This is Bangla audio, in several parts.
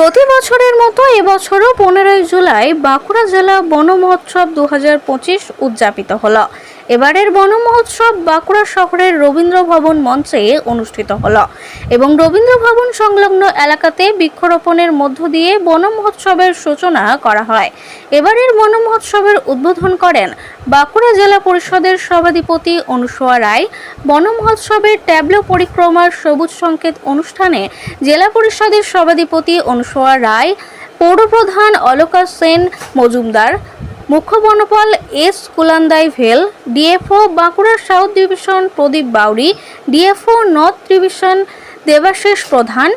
প্রতি বছরের মতো এবছরও 15ই জুলাই বাঁকুড়া জেলা বন মহোৎসব 2025 উদযাপিত হলো। এবারের বন মহোৎসব বাঁকুড়া শহরের রবীন্দ্র ভবন মঞ্চে অনুষ্ঠিত হলো এবং রবীন্দ্র ভবন সংলগ্ন এলাকাতে বৃক্ষরোপণের মধ্য দিয়ে বন মহোৎসবের সূচনা করা হয়। এবারের বন মহোৎসবের উদ্বোধন করেন বাঁকুড়া জেলা পরিষদের সভাধিপতি অনুসোয়া রায়। বন মহোৎসবের ট্যাবলো পরিক্রমার সবুজ সংকেত অনুষ্ঠানে জেলা পরিষদের সভাধিপতি অনুসোয়া রায়, পৌরপ্রধান অলকা সেন মজুমদার, মুখ্য বনপাল S Kulandai Vel, DFO Bankura south division Pradip Bauri, DFO north division Debashis Pradhan,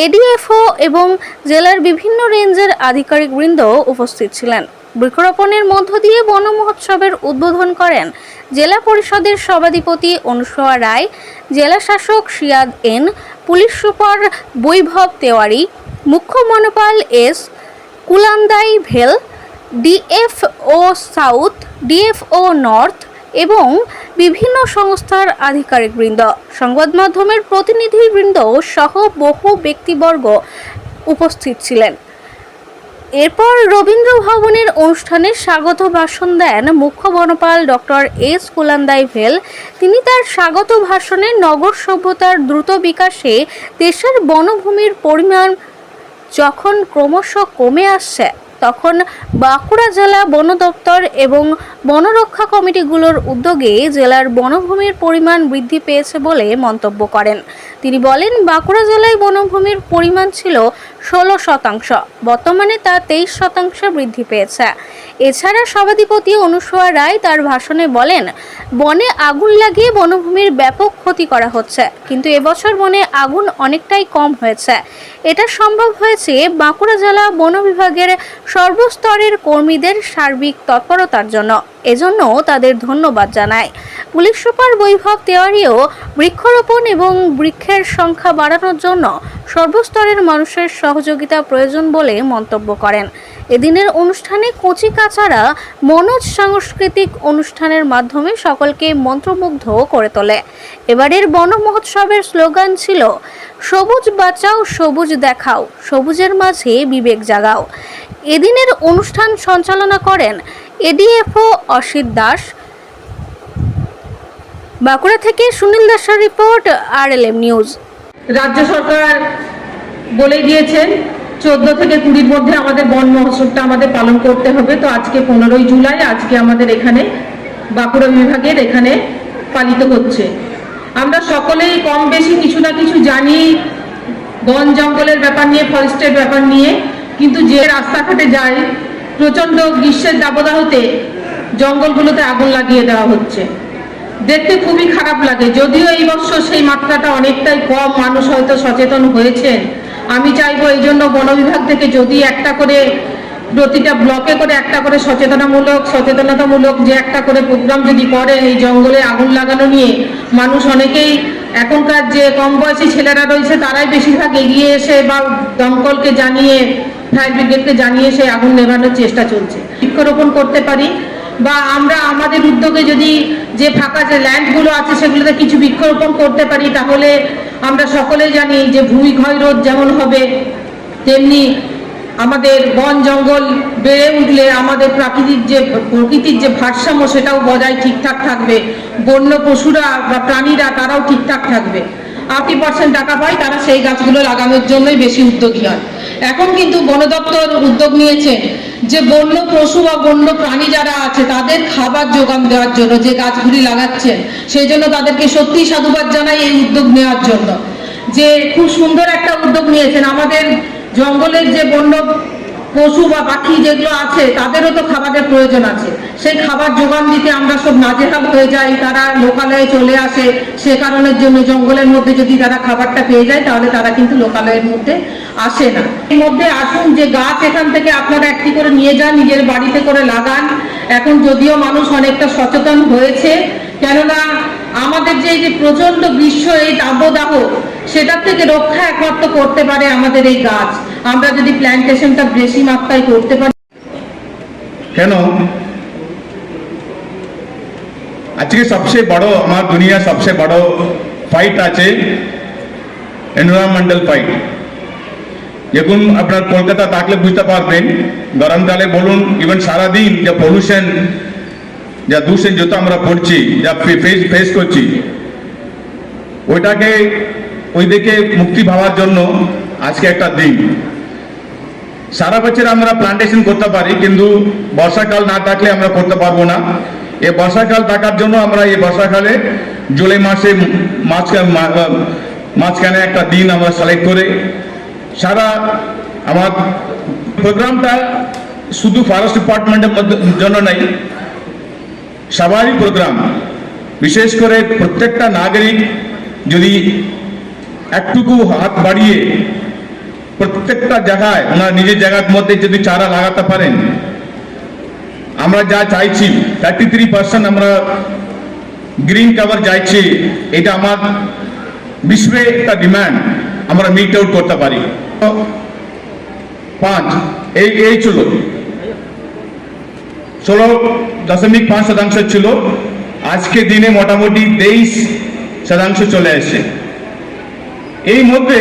ADFO এবং জেলার বিভিন্ন রেঞ্জের আধিকারিকবৃন্দ উপস্থিত ছিলেন। বৃক্ষরোপণের মধ্য দিয়ে বন মহোৎসবের উদ্বোধন করেন জেলা পরিষদের সভাধিপতি অনুসোয়া রায়, জেলা শাসক সিয়াদ এন, পুলিশ সুপার বৈভব তেওয়ারি, মুখ্য বনপাল S Kulandai Vel, DFO south, DFO north এবং বিভিন্ন সংস্থার আধিকারিকবৃন্দ, সংবাদ মাধ্যমের প্রতিনিধিবৃন্দ সহ বহু ব্যক্তিবর্গ উপস্থিত ছিলেন। এরপর রবীন্দ্র ভবনের অনুষ্ঠানে স্বাগত ভাষণ দেন মুখ্য বনপাল ডক্টর এস কুলান্দাই ভেল। তিনি তার স্বাগত ভাষণে নগর সভ্যতার দ্রুত বিকাশে দেশের বনভূমির পরিমাণ যখন ক্রমশ কমে আসছে, তখন বাঁকুড়া জেলা বন দপ্তর এবং বনরক্ষা কমিটিগুলোর উদ্যোগে জেলার বনভূমির পরিমাণ বৃদ্ধি পেয়েছে বলে মন্তব্য করেন। তিনি বলেন, বাঁকুড়া জেলায় বনভূমির পরিমাণ ছিল 16%, বর্তমানে তা 23% বৃদ্ধি পেয়েছে। এছাড়া সভাধিপতি অনুসোয়া রায় তার ভাষণে বলেন, বনে আগুন লাগিয়ে বনভূমির ব্যাপক ক্ষতি করা হচ্ছে, কিন্তু এবছর বনে আগুন অনেকটাই কম হয়েছে। এটা সম্ভব হয়েছে বাঁকুড়া জেলা বন বিভাগের সর্বস্তরের কর্মীদের সার্বিক তৎপরতার জন্য। এজন্য তাদের ধন্যবাদ জানায়। পুলিশ সুপার বৈভব তেওয়ারিও বৃক্ষরোপণ এবং বৃক্ষের সংখ্যা বাড়ানোর জন্য সর্বস্তরের মানুষের সহযোগিতা প্রয়োজন বলে মন্তব্য করেন। এদিনের অনুষ্ঠানে কচিকাচারা মনোজ সাংস্কৃতিক অনুষ্ঠানের মাধ্যমে সকলকে মন্ত্রমুগ্ধ করে তোলে। এবারের বন মহোৎসবের স্লোগান ছিল, সবুজ বাঁচাও, সবুজ দেখাও, সবুজের মাঝে বিবেক জাগাও। এদিনের অনুষ্ঠান সঞ্চালনা করেন এডিএফও অসিত দাস। বাঁকুড়া থেকে সুনীল দাসের রিপোর্ট, RLM নিউজ। রাজ্য সরকার বলে দিয়েছেন 14 থেকে 20-র মধ্যে আমাদের বন মহোৎসবটা আমাদের পালন করতে হবে। তো আজকে 15ই জুলাই, আজকে আমাদের এখানে বাঁকুড়া বিভাগের এখানে পালিত হচ্ছে। আমরা সকলেই কম বেশি কিছু না কিছু জানি বন জঙ্গলের ব্যাপার নিয়ে, ফরেস্টের ব্যাপার নিয়ে, কিন্তু যে রাস্তাঘাটে যায় প্রচণ্ড গ্রীষ্মের দাবদাহতে জঙ্গলগুলোতে আগুন লাগিয়ে দেওয়া হচ্ছে, দেখতে খুবই খারাপ লাগে। যদিও এই বছর সেই মাত্রাটা অনেকটাই কম, মানুষ হয়তো সচেতন হয়েছেন। আমি চাইবো এই জন্য বন বিভাগ থেকে যদি একটা করে প্রতিটা ব্লকে করে একটা করে সচেতনতামূলক যে একটা করে প্রোগ্রাম যদি করে এই জঙ্গলে আগুন লাগানো নিয়ে, মানুষ অনেকেই এখনকার যে কম বয়সী ছেলেরা রয়েছে তারাই বেশিরভাগ এগিয়ে এসে বা দমকলকে জানিয়ে, ফায়ার ব্রিগেডকে জানিয়ে সেই আগুন নেভানোর চেষ্টা চলছে। বৃক্ষরোপণ করতে পারি বা আমরা আমাদের উদ্যোগে যদি যে ফাঁকা যে ল্যান্ডগুলো আছে সেগুলোতে কিছু বৃক্ষরোপণ করতে পারি, তাহলে আমরা সকলে জানি যে ভূমিক্ষয় রোধ যেমন হবে, তেমনি আমাদের বন জঙ্গল বেড়ে উঠলে আমাদের প্রকৃতির যে ভারসাম্য সেটাও বজায় ঠিকঠাক থাকবে। বন্য পশুরা বা প্রাণীরা তারাও ঠিকঠাক থাকবে। 80% টাকা পায় তারা সেই গাছগুলো লাগানোর জন্যই বেশি উদ্যোগী হয়। এখন কিন্তু বন দপ্তর উদ্যোগ নিয়েছে যে বন্য পশু বা বন্য প্রাণী যারা আছে তাদের খাবার যোগান দেওয়ার জন্য, যে গাছগুলি লাগাচ্ছেন সেই জন্য তাদেরকে সত্যি সাধুবাদ জানাই এই উদ্যোগ নেওয়ার জন্য, যে খুব সুন্দর একটা উদ্যোগ নিয়েছেন। আমাদের জঙ্গলের যে বন্য পশু বা পাখি যেগুলো আছে তাদেরও তো খাবারের প্রয়োজন আছে, সেই খাবার যোগান দিতে আমরা সব নাজেহাল হয়ে যাই। তারা লোকালয়ে চলে আসে, সে কারণের জন্য জঙ্গলের মধ্যে যদি তারা খাবারটা পেয়ে যায় তাহলে তারা কিন্তু লোকালয়ের মধ্যে আসে না। এর মধ্যে আসুন যে গাছ এখান থেকে আপনারা একটি করে নিয়ে যান, নিজের বাড়িতে করে লাগান। এখন যদিও মানুষ অনেকটা সচেতন হয়েছে, কেননা আমাদের যে প্রচন্ড গ্রীষ্ম, এই দাবদাহ, সেটার থেকে রক্ষা একমাত্র করতে পারে আমাদের এই গাছ। আমরা যদি প্ল্যান্টেশনটা বেশি মাত্রায় করতে পারি। কেন আজকে সবচেয়ে বড় আমার দুনিয়া সবচেয়ে বড় ফাইট আছে এনভায়রনমেন্টাল ফাইট। দেখুন আপনার কলকাতা থাকলে বুঝতে পারবেন, গরমকালে বলুন, ইভেন সারাদিন যে পলিউশন, যা দূষণ যত আমরা পড়ছি, যা ফেস করছি, ওইটাকে ওই দিকে মুক্তি পাওয়ার জন্য আজকে একটা দিন। সারা বছর আমরা প্লান্টেশন করতে পারি, কিন্তু বর্ষাকাল না থাকলে আমরা করতে পারবো না। এই বর্ষাকাল থাকার জন্য আমরা এই বর্ষাকালে জুলাই মাসে মাঝখানে একটা দিন আমরা সিলেক্ট করে সারা আমার প্রোগ্রামটা শুধু ফরেস্ট ডিপার্টমেন্টের জন্য নাই, সবারই প্রোগ্রাম। বিশেষ করে প্রত্যেকটা নাগরিক যদি একটুকু হাত বাড়িয়ে প্রত্যেকটা জায়গায় ওনার নিজের জায়গার মধ্যে যদি চারা লাগাতে পারেন, আমরা যা চাইছি 33% আমরা গ্রিন কভার চাইছি, এটা আমার বিশ্বে একটা ডিমান্ড আমরা মিট আউট করতে পারি। 5 এই ছিল 16.5% ছিল, আজকে দিনে মোটামুটি 23% চলে আসছে। এই মধ্যে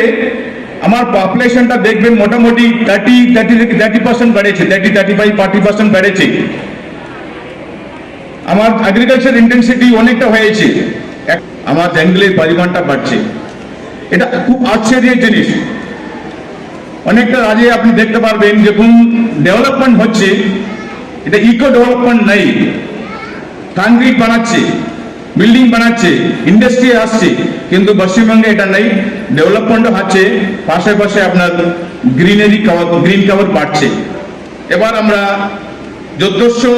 আমার পপুলেশনটা দেখবেন মোটামুটি 30% বেড়েছে, 35-40% বেড়েছে। আমার এগ্রিকালচার ইন্টেন্সিটি অনেকটা হয়েছে, আমার জঙ্গলের পরিমাণটা বাড়ছে। এটা খুব আশ্চর্যের জিনিস। অনেকটা আগে আপনি দেখতে পারবেন যখন ডেভেলপমেন্ট হচ্ছে, এটা ইকো ডেভেলপমেন্ট নেই, কংক্রিট বানাচ্ছে, বিল্ডিং বানাচ্ছে, ইন্ডাস্ট্রি আসছে, কিন্তু পশ্চিমবঙ্গে এটা নেই। ডেভেলপমেন্ট হচ্ছে, পাশে আপনার গ্রিন কভার বাড়ছে। এবার আমরা 1400